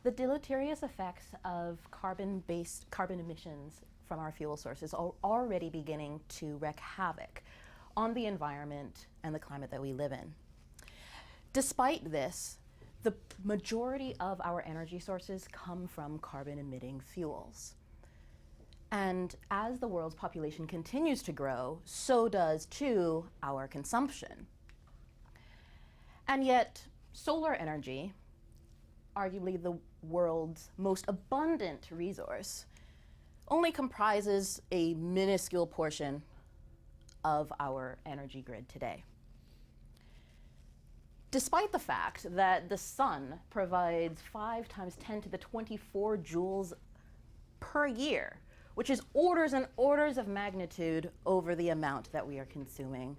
The deleterious effects of carbon emissions from our fuel sources are already beginning to wreak havoc on the environment and the climate that we live in. Despite this, the majority of our energy sources come from carbon-emitting fuels. And as the world's population continues to grow, so does, too, our consumption. And yet, solar energy, arguably the world's most abundant resource, only comprises a minuscule portion of our energy grid today. Despite the fact that the sun provides 5 times 10 to the 24 joules per year, which is orders and orders of magnitude over the amount that we are consuming,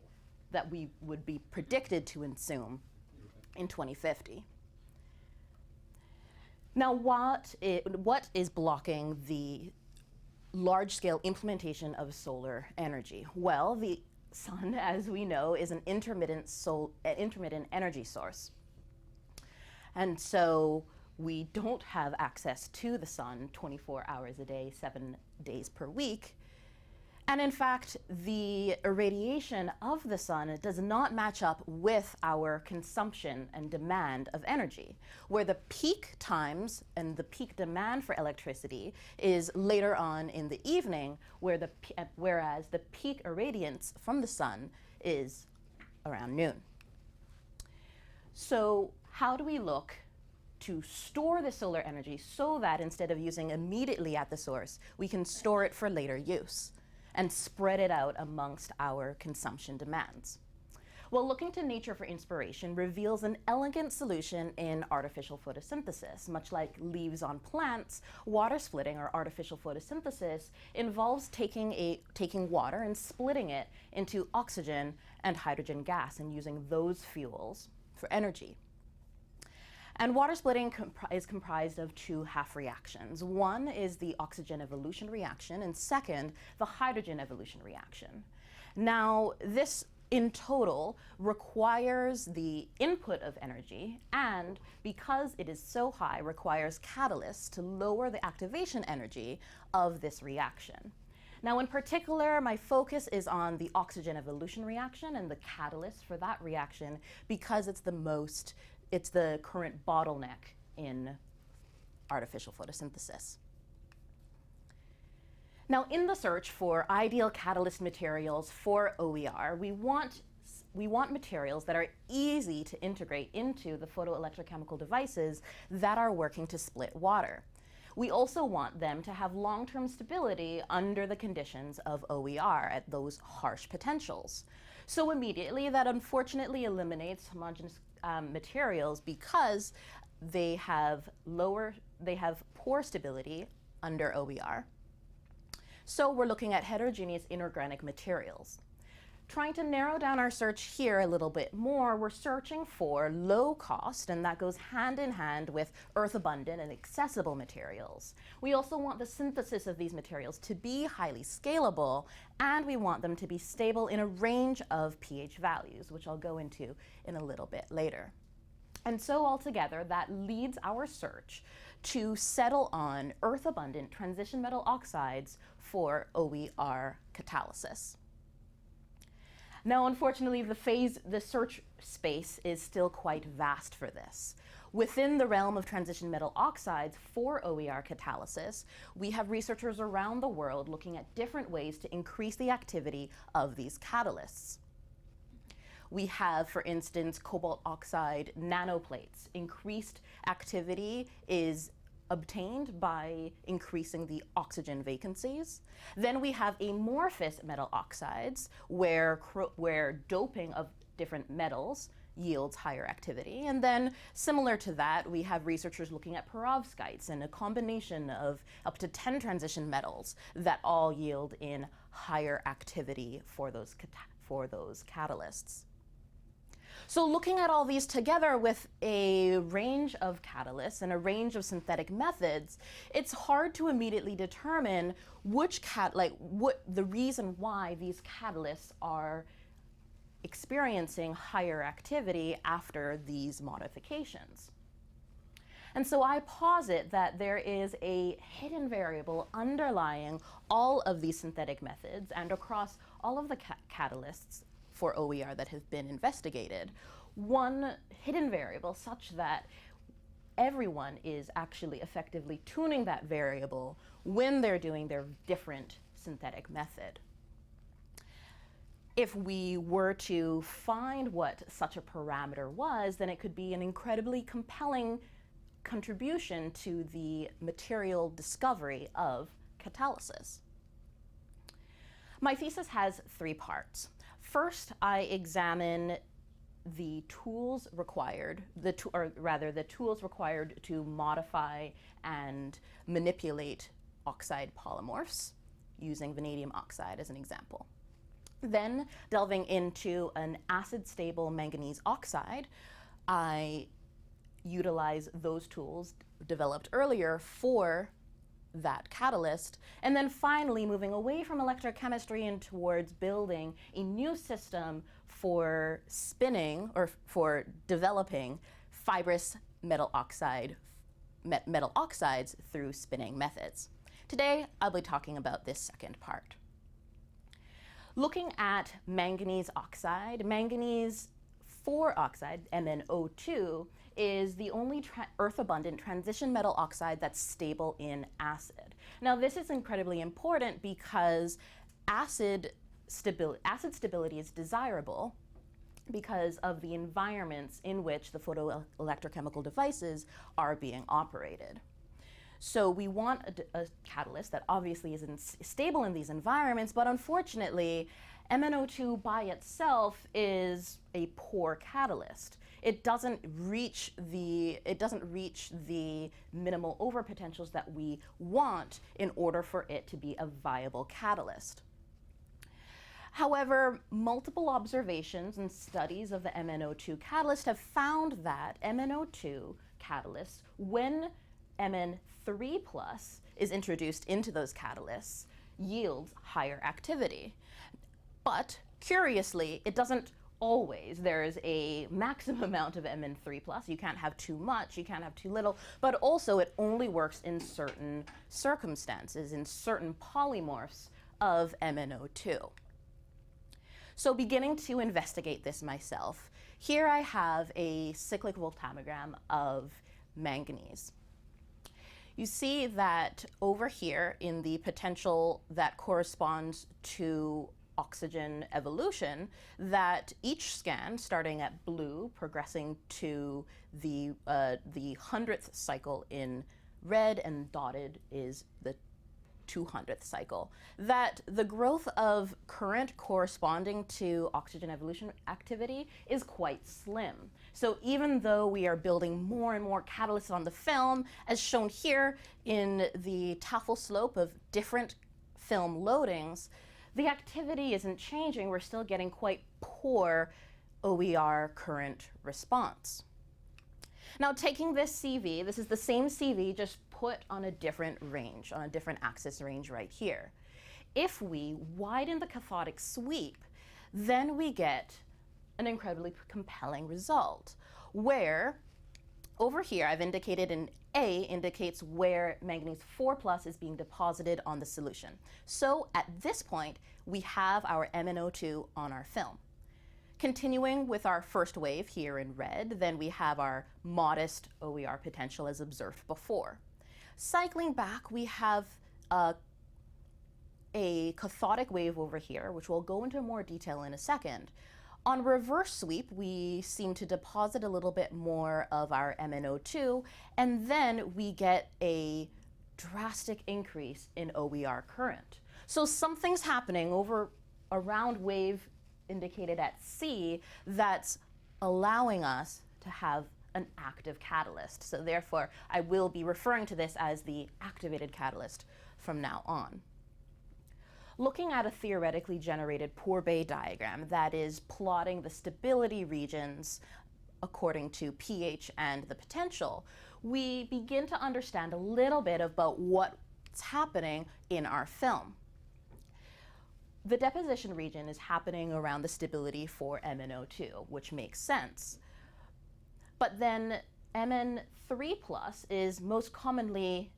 that we would be predicted to consume in 2050. Now, what is blocking the large-scale implementation of solar energy? Well, the sun, as we know, is an intermittent energy source. And so we don't have access to the sun 24 hours a day, 7 days per week. And in fact, the irradiation of the sun does not match up with our consumption and demand of energy, where the peak times and the peak demand for electricity is later on in the evening, whereas the peak irradiance from the sun is around noon. So how do we look to store the solar energy so that instead of using immediately at the source, we can store it for later use and spread it out amongst our consumption demands? Well, looking to nature for inspiration reveals an elegant solution in artificial photosynthesis. Much like leaves on plants, water splitting or artificial photosynthesis involves taking water and splitting it into oxygen and hydrogen gas and using those fuels for energy. And water splitting is comprised of 2 half reactions. One is the oxygen evolution reaction, and second, the hydrogen evolution reaction. Now, this in total requires the input of energy, and because it is so high, requires catalysts to lower the activation energy of this reaction. Now, in particular, my focus is on the oxygen evolution reaction and the catalyst for that reaction because it's the current bottleneck in artificial photosynthesis. Now, in the search for ideal catalyst materials for OER, we want materials that are easy to integrate into the photoelectrochemical devices that are working to split water. We also want them to have long-term stability under the conditions of OER at those harsh potentials. So immediately, that unfortunately eliminates homogeneous materials because they have poor stability under OER. So we're looking at heterogeneous inorganic materials. Trying to narrow down our search here a little bit more, we're searching for low cost, and that goes hand in hand with earth abundant and accessible materials. We also want the synthesis of these materials to be highly scalable, and we want them to be stable in a range of pH values, which I'll go into in a little bit later. And so altogether, that leads our search to settle on earth abundant transition metal oxides for OER catalysis. Now, unfortunately, the search space is still quite vast for this. Within the realm of transition metal oxides for OER catalysis, we have researchers around the world looking at different ways to increase the activity of these catalysts. We have, for instance, cobalt oxide nanoplates. Increased activity is obtained by increasing the oxygen vacancies. Then we have amorphous metal oxides, where doping of different metals yields higher activity. And then, similar to that, we have researchers looking at perovskites and a combination of up to 10 transition metals that all yield in higher activity for those catalysts. So looking at all these together with a range of catalysts and a range of synthetic methods, it's hard to immediately determine what the reason why these catalysts are experiencing higher activity after these modifications. And so I posit that there is a hidden variable underlying all of these synthetic methods and across all of the catalysts for OER that have been investigated, one hidden variable such that everyone is actually effectively tuning that variable when they're doing their different synthetic method. If we were to find what such a parameter was, then it could be an incredibly compelling contribution to the material discovery of catalysis. My thesis has three parts. First, I examine the tools required, the tools required to modify and manipulate oxide polymorphs, using vanadium oxide as an example. Then, delving into an acid-stable manganese oxide, I utilize those tools developed earlier for that catalyst, and then finally moving away from electrochemistry and towards building a new system for spinning or for developing fibrous metal oxides through spinning methods. Today, I'll be talking about this second part. Looking at manganese oxide, manganese 4 oxide, MnO2, is the only earth-abundant transition metal oxide that's stable in acid. Now, this is incredibly important because acid stability is desirable because of the environments in which the photoelectrochemical devices are being operated. So we want a catalyst that obviously isn't stable in these environments, but unfortunately, MnO2 by itself is a poor catalyst. It doesn't reach the minimal overpotentials that we want in order for it to be a viable catalyst. However, multiple observations and studies of the MnO2 catalyst have found that MnO2 catalysts, when Mn3+ is introduced into those catalysts, yields higher activity. But curiously, it doesn't always. There is a maximum amount of Mn3+. You can't have too much, you can't have too little, but also it only works in certain circumstances, in certain polymorphs of MnO2. So beginning to investigate this myself, here I have a cyclic voltammogram of manganese. You see that over here in the potential that corresponds to oxygen evolution, that each scan, starting at blue, progressing to the 100th cycle in red, and dotted is the 200th cycle, that the growth of current corresponding to oxygen evolution activity is quite slim. So even though we are building more and more catalysts on the film, as shown here in the Tafel slope of different film loadings, the activity isn't changing. We're still getting quite poor OER current response. Now, taking this CV, this is the same CV, just put on a different range, on a different axis range right here. If we widen the cathodic sweep, then we get an incredibly compelling result, where over here I've indicated in A indicates where manganese 4+ is being deposited on the solution. So at this point, we have our MnO2 on our film. Continuing with our first wave here in red, then we have our modest OER potential as observed before. Cycling back, we have a cathodic wave over here, which we'll go into more detail in a second. On reverse sweep, we seem to deposit a little bit more of our MnO2, and then we get a drastic increase in OER current. So something's happening over around wave indicated at C that's allowing us to have an active catalyst. So therefore, I will be referring to this as the activated catalyst from now on. Looking at a theoretically generated Pourbet diagram that is plotting the stability regions according to pH and the potential, we begin to understand a little bit about what's happening in our film. The deposition region is happening around the stability for MnO2, which makes sense. But then Mn3 plus is most commonly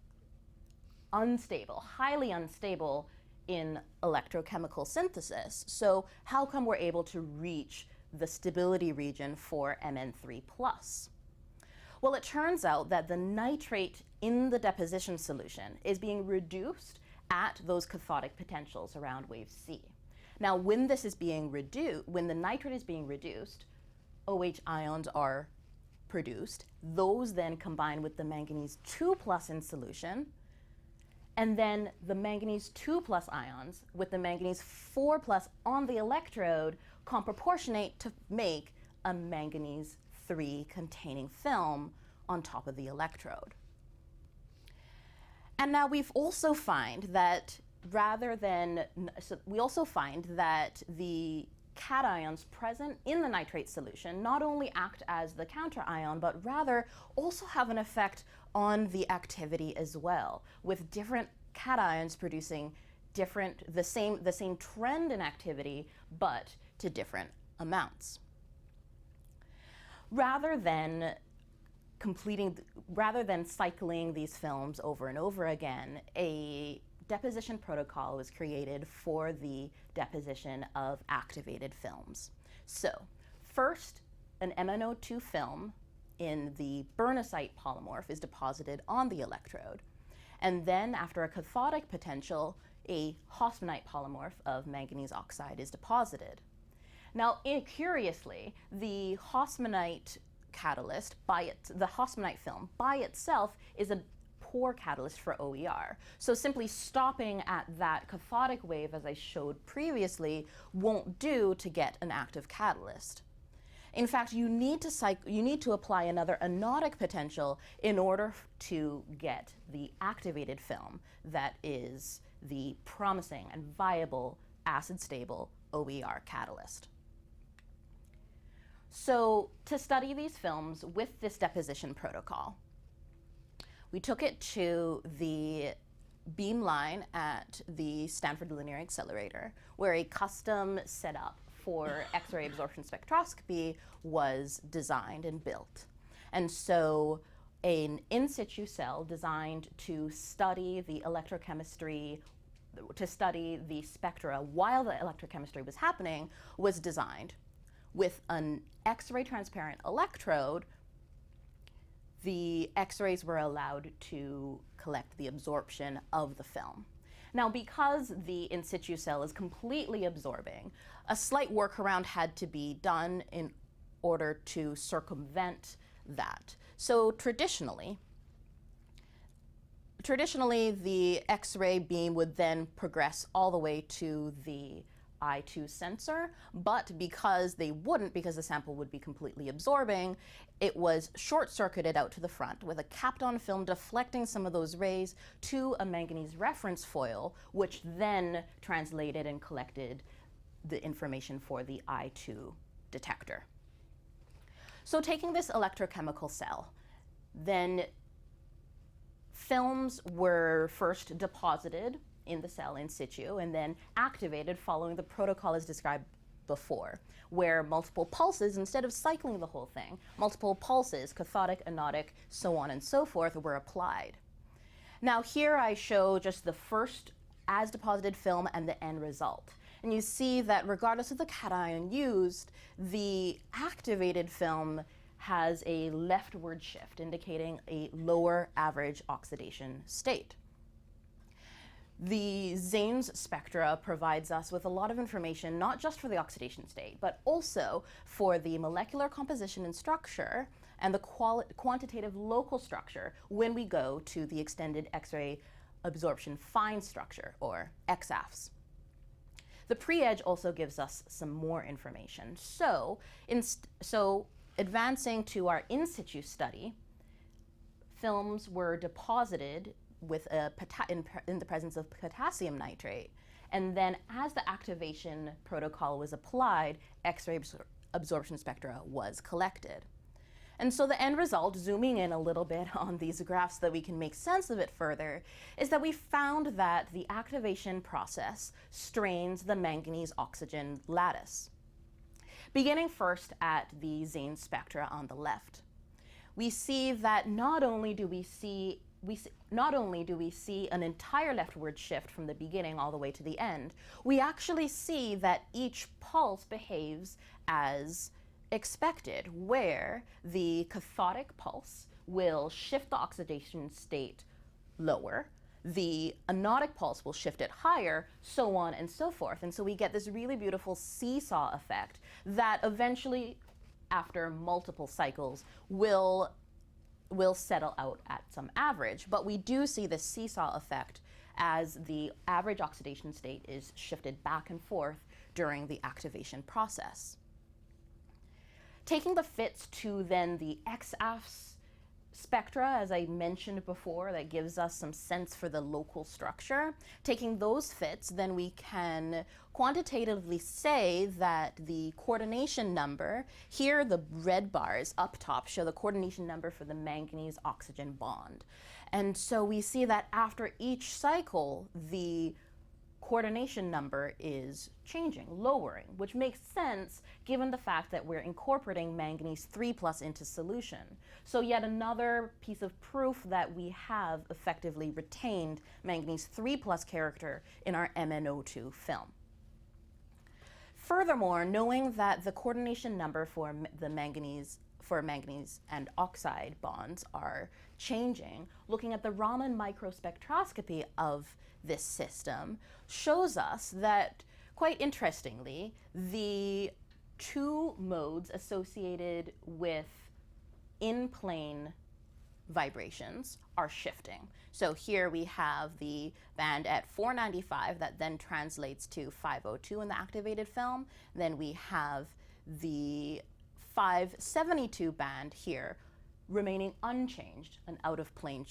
unstable, highly unstable in electrochemical synthesis. So how come we're able to reach the stability region for Mn3 plus? Well, it turns out that the nitrate in the deposition solution is being reduced at those cathodic potentials around wave C. Now, when this is being reduced, when the nitrate is being reduced, OH ions are produced. Those then combine with the manganese 2 plus in solution, and then the manganese 2 plus ions with the manganese 4 plus on the electrode comproportionate to make a manganese 3 containing film on top of the electrode. And now we've also find that the cations present in the nitrate solution not only act as the counterion, but rather also have an effect on the activity as well, with different cations producing the same trend in activity, but to different amounts. Rather than cycling these films over and over again, a deposition protocol was created for the deposition of activated films. So first, an MnO2 film in the burnasite polymorph is deposited on the electrode. And then after a cathodic potential, a hospenite polymorph of manganese oxide is deposited. Now, curiously, the hospenite catalyst, the hospenite film by itself is a poor catalyst for OER. So simply stopping at that cathodic wave, as I showed previously, won't do to get an active catalyst. In fact, you need to apply another anodic potential in order to get the activated film that is the promising and viable acid-stable OER catalyst. So to study these films with this deposition protocol, we took it to the beam line at the Stanford Linear Accelerator, where a custom setup for X-ray absorption spectroscopy was designed and built. And so an in-situ cell designed to study the electrochemistry, to study the spectra while the electrochemistry was happening, was designed. With an X-ray transparent electrode, the X-rays were allowed to collect the absorption of the film. Now, because the in-situ cell is completely absorbing, a slight workaround had to be done in order to circumvent that. So traditionally, the X-ray beam would then progress all the way to the I2 sensor, but because the sample would be completely absorbing, it was short-circuited out to the front with a capped-on film deflecting some of those rays to a manganese reference foil, which then translated and collected the information for the I2 detector. So taking this electrochemical cell, then films were first deposited in the cell in situ and then activated following the protocol as described before, where multiple pulses, instead of cycling the whole thing, multiple pulses, cathodic, anodic, so on and so forth, were applied. Now here I show just the first as deposited film and the end result. And you see that regardless of the cation used, the activated film has a leftward shift, indicating a lower average oxidation state. The Zane's spectra provides us with a lot of information, not just for the oxidation state, but also for the molecular composition and structure and the quantitative local structure when we go to the extended X-ray absorption fine structure, or XAFs. The pre-edge also gives us some more information. So advancing to our in-situ study, films were deposited with in the presence of potassium nitrate. And then as the activation protocol was applied, X-ray absorption spectra was collected. And so the end result, zooming in a little bit on these graphs so that we can make sense of it further, is that we found that the activation process strains the manganese-oxygen lattice. Beginning first at the Zane spectra on the left. we see that not only do we see an entire leftward shift from the beginning all the way to the end, we actually see that each pulse behaves as expected, where the cathodic pulse will shift the oxidation state lower, the anodic pulse will shift it higher, so on and so forth. And so we get this really beautiful seesaw effect that eventually, after multiple cycles, will settle out at some average. But we do see this seesaw effect as the average oxidation state is shifted back and forth during the activation process. Taking the fits to then the X-AFS spectra, as I mentioned before, that gives us some sense for the local structure. Taking those fits, then we can quantitatively say that the coordination number, here the red bars up top show the coordination number for the manganese-oxygen bond. And so we see that after each cycle, the coordination number is changing, lowering, which makes sense given the fact that we're incorporating manganese 3+ into solution. So yet another piece of proof that we have effectively retained manganese 3+ character in our MnO2 film. Furthermore, knowing that the coordination number for manganese and oxide bonds are changing, looking at the Raman microspectroscopy of this system shows us that, quite interestingly, the two modes associated with in-plane vibrations are shifting. So here we have the band at 495 that then translates to 502 in the activated film. Then we have the 572 band here remaining unchanged, an out-of-plane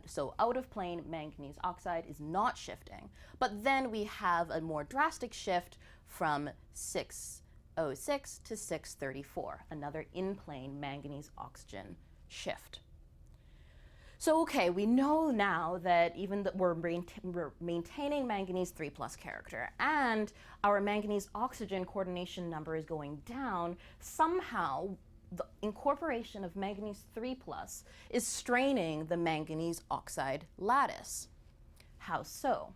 so out-of-plane manganese oxide is not shifting. But then we have a more drastic shift from 606 to 634, another in-plane manganese oxygen shift. So okay, we know now that even that we're maintaining manganese 3+ character and our manganese oxygen coordination number is going down, somehow the incorporation of manganese 3+ is straining the manganese oxide lattice. How so?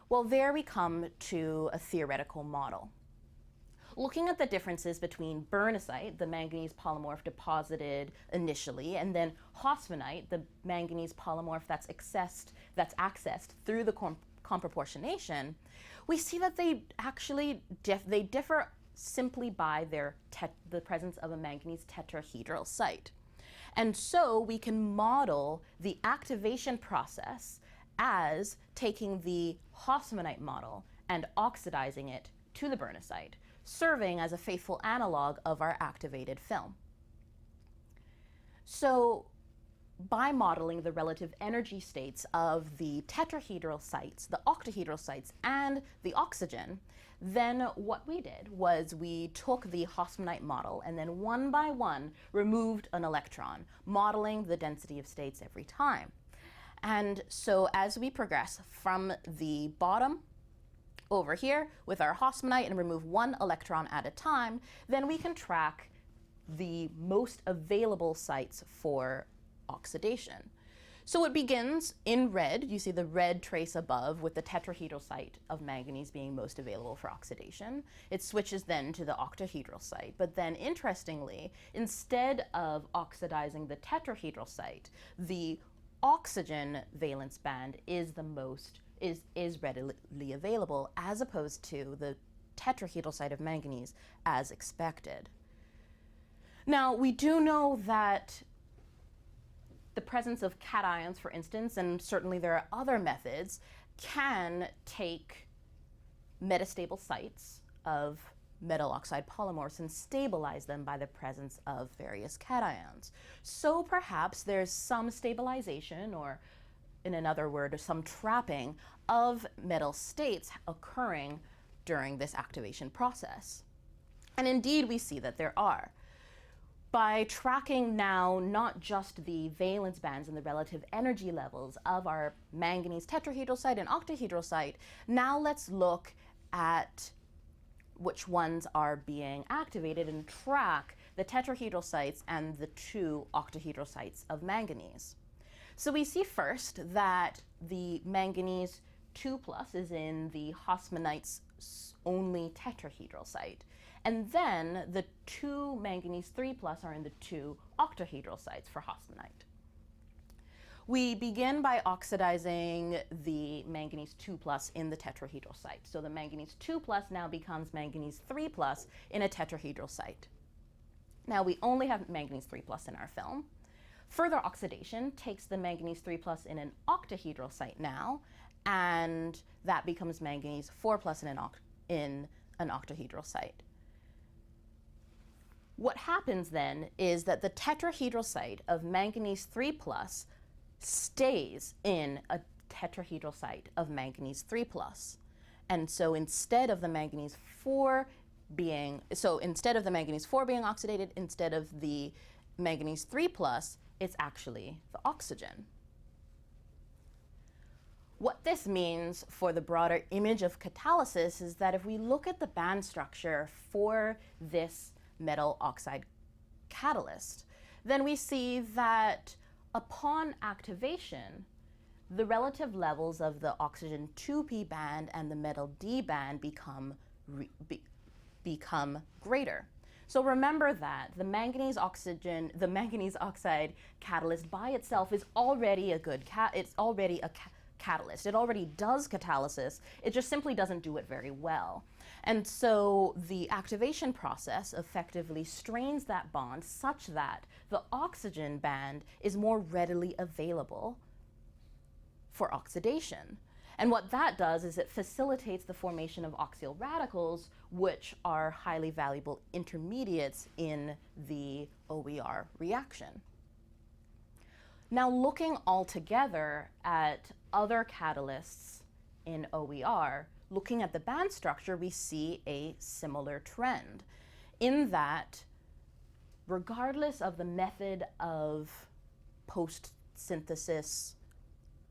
Well, there we come to a theoretical model. Looking at the differences between bernesite, the manganese polymorph deposited initially, and then hosminite, the manganese polymorph that's accessed through the comproportionation, we see that they actually differ simply by the presence of a manganese tetrahedral site. And so we can model the activation process as taking the hosminite model and oxidizing it to the bernesite, serving as a faithful analog of our activated film. So by modeling the relative energy states of the tetrahedral sites, the octahedral sites, and the oxygen, then what we did was we took the hosminite model and then one by one removed an electron, modeling the density of states every time. And so as we progress from the bottom over here with our hosminite and remove one electron at a time, then we can track the most available sites for oxidation. So it begins in red. You see the red trace above with the tetrahedral site of manganese being most available for oxidation. It switches then to the octahedral site. But then interestingly, instead of oxidizing the tetrahedral site, the oxygen valence band is readily available as opposed to the tetrahedral site of manganese as expected. Now, we do know that the presence of cations, for instance, and certainly there are other methods, can take metastable sites of metal oxide polymorphs and stabilize them by the presence of various cations. So perhaps there's some stabilization, or in another word, some trapping of metal states occurring during this activation process. And indeed, we see that there are. By tracking now not just the valence bands and the relative energy levels of our manganese tetrahedral site and octahedral site, now let's look at which ones are being activated and track the tetrahedral sites and the 2 octahedral sites of manganese. So we see first that the manganese 2+ is in the hosmonite's only tetrahedral site. And then the 2 manganese 3+ are in the 2 octahedral sites for hosmonite. We begin by oxidizing the manganese 2+ in the tetrahedral site. So the manganese 2+ now becomes manganese 3+ in a tetrahedral site. Now we only have manganese 3+ in our film. Further oxidation takes the manganese 3+ in an octahedral site now, and that becomes manganese 4+ in an octahedral site. What happens then is that the tetrahedral site of manganese 3+ stays in a tetrahedral site of manganese 3+. And so instead of the manganese 4 being oxidated, instead of the manganese 3+, it's actually the oxygen. What this means for the broader image of catalysis is that if we look at the band structure for this metal oxide catalyst, then we see that upon activation, the relative levels of the oxygen 2p band and the metal D band become greater. So remember that the manganese oxide catalyst by itself is already a catalyst. It already does catalysis. It just simply doesn't do it very well. And so the activation process effectively strains that bond such that the oxygen band is more readily available for oxidation. And what that does is it facilitates the formation of oxyl radicals, which are highly valuable intermediates in the OER reaction. Now, looking altogether at other catalysts in OER, looking at the band structure, we see a similar trend in that regardless of the method of post-synthesis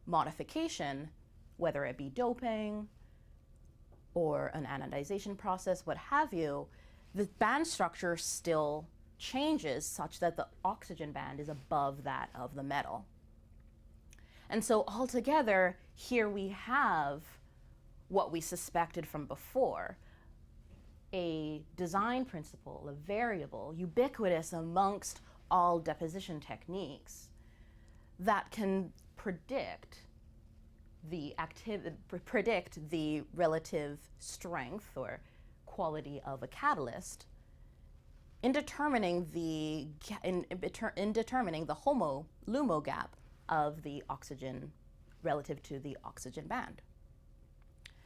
modification, whether it be doping or an anodization process, what have you, the band structure still changes such that the oxygen band is above that of the metal. And so altogether, here we have what we suspected from before, a design principle, a variable, ubiquitous amongst all deposition techniques that can predict the relative strength or quality of a catalyst in determining the HOMO-LUMO gap of the oxygen relative to the oxygen band.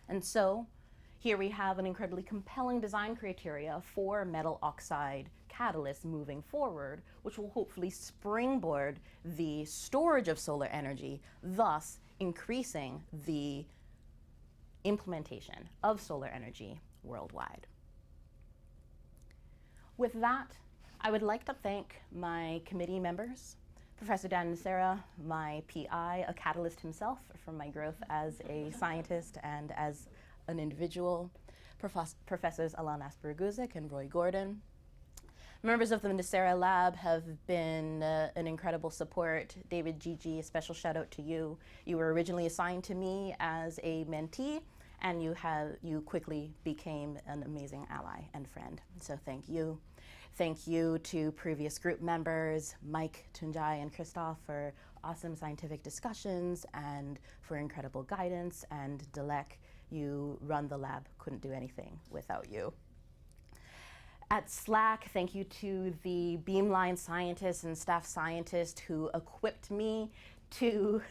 And so here we have an incredibly compelling design criteria for metal oxide catalysts moving forward, which will hopefully springboard the storage of solar energy, thus increasing the implementation of solar energy worldwide. With that, I would like to thank my committee members, Professor Dan Nocera, my PI, a catalyst himself, for my growth as a scientist and as an individual, Professors Alan Asper-Guzik and Roy Gordon. Members of the Nocera Lab have been an incredible support. David Gigi, a special shout out to you. You were originally assigned to me as a mentee, and you quickly became an amazing ally and friend. So thank you. Thank you to previous group members, Mike, Tunjai, and Christoph, for awesome scientific discussions and for incredible guidance. And Dilek, you run the lab, couldn't do anything without you. At SLAC, thank you to the Beamline scientists and staff scientists who equipped me to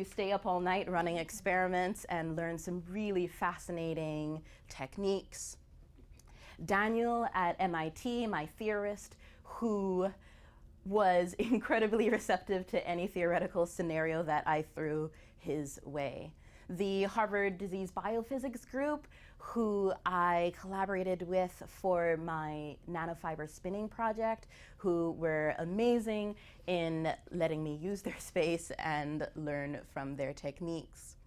stay up all night running experiments and learn some really fascinating techniques. Daniel at MIT, my theorist, who was incredibly receptive to any theoretical scenario that I threw his way. The Harvard Disease Biophysics group, who I collaborated with for my nanofiber spinning project, who were amazing in letting me use their space and learn from their techniques.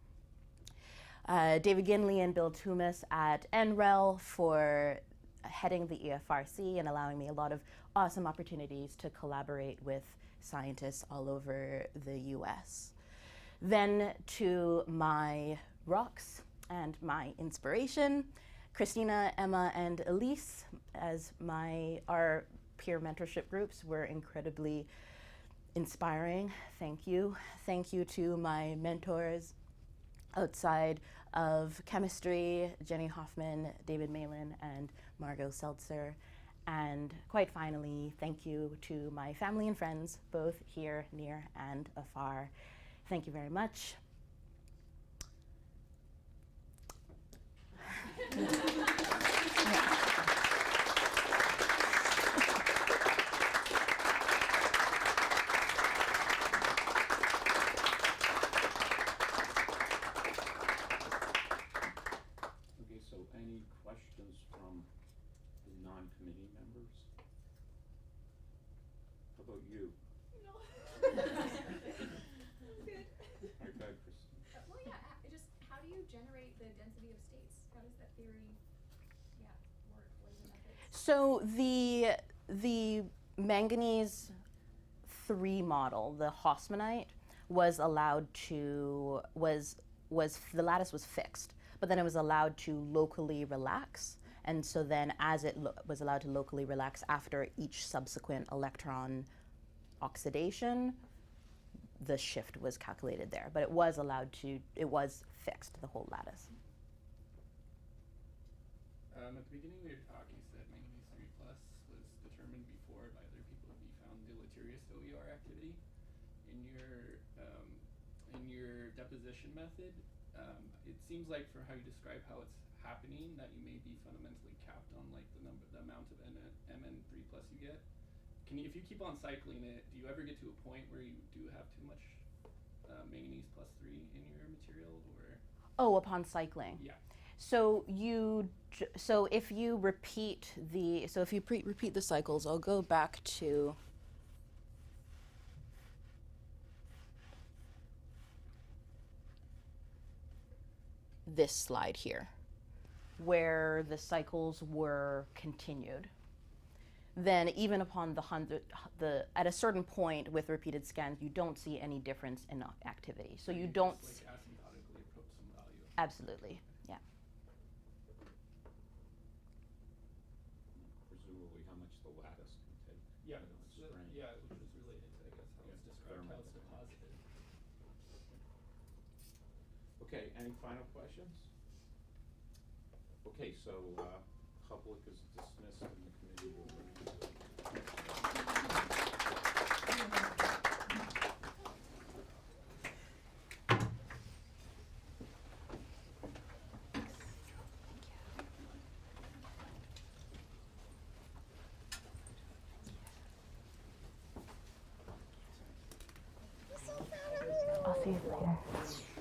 David Ginley and Bill Toomas at NREL for heading the EFRC and allowing me a lot of awesome opportunities to collaborate with scientists all over the US. Then to my rocks and my inspiration, Christina, Emma, and Elise, as our peer mentorship groups were incredibly inspiring. Thank you. Thank you to my mentors outside of chemistry, Jenny Hoffman, David Malin, and Margot Seltzer. And quite finally, thank you to my family and friends, both here, near, and afar. Thank you very much. Any questions from the non-committee members? How about you? No. Good. Okay, Christine. Well, yeah, just how do you generate the density of states? How does that theory, work? What is the method? So the manganese 3 model, the Haussmannite, was allowed to, the lattice was fixed, but then it was allowed to locally relax. And so then as it was allowed to locally relax after each subsequent electron oxidation, the shift was calculated there. But it was fixed, the whole lattice. At the beginning of your talk, you said manganese 3+ was determined before by other people to be found deleterious to OER activity. In your deposition method, it seems like for how you describe how it's happening that you may be fundamentally capped on like the amount of Mn3+ you get. If you keep on cycling it, do you ever get to a point where you do have too much manganese +3 in your material, or? Oh, upon cycling. Yeah. So if you repeat repeat the cycles, I'll go back to this slide here, where the cycles were continued. Then even upon at a certain point with repeated scans, you don't see any difference in activity. So you don't just like asymptotically approach some value. Absolutely, yeah. Presumably how much the lattice can take. Yeah, Strain. which was related to, I guess, how it's described, how it's deposited. Okay, any final questions? Okay, so public is dismissed and the committee will I'll see you later.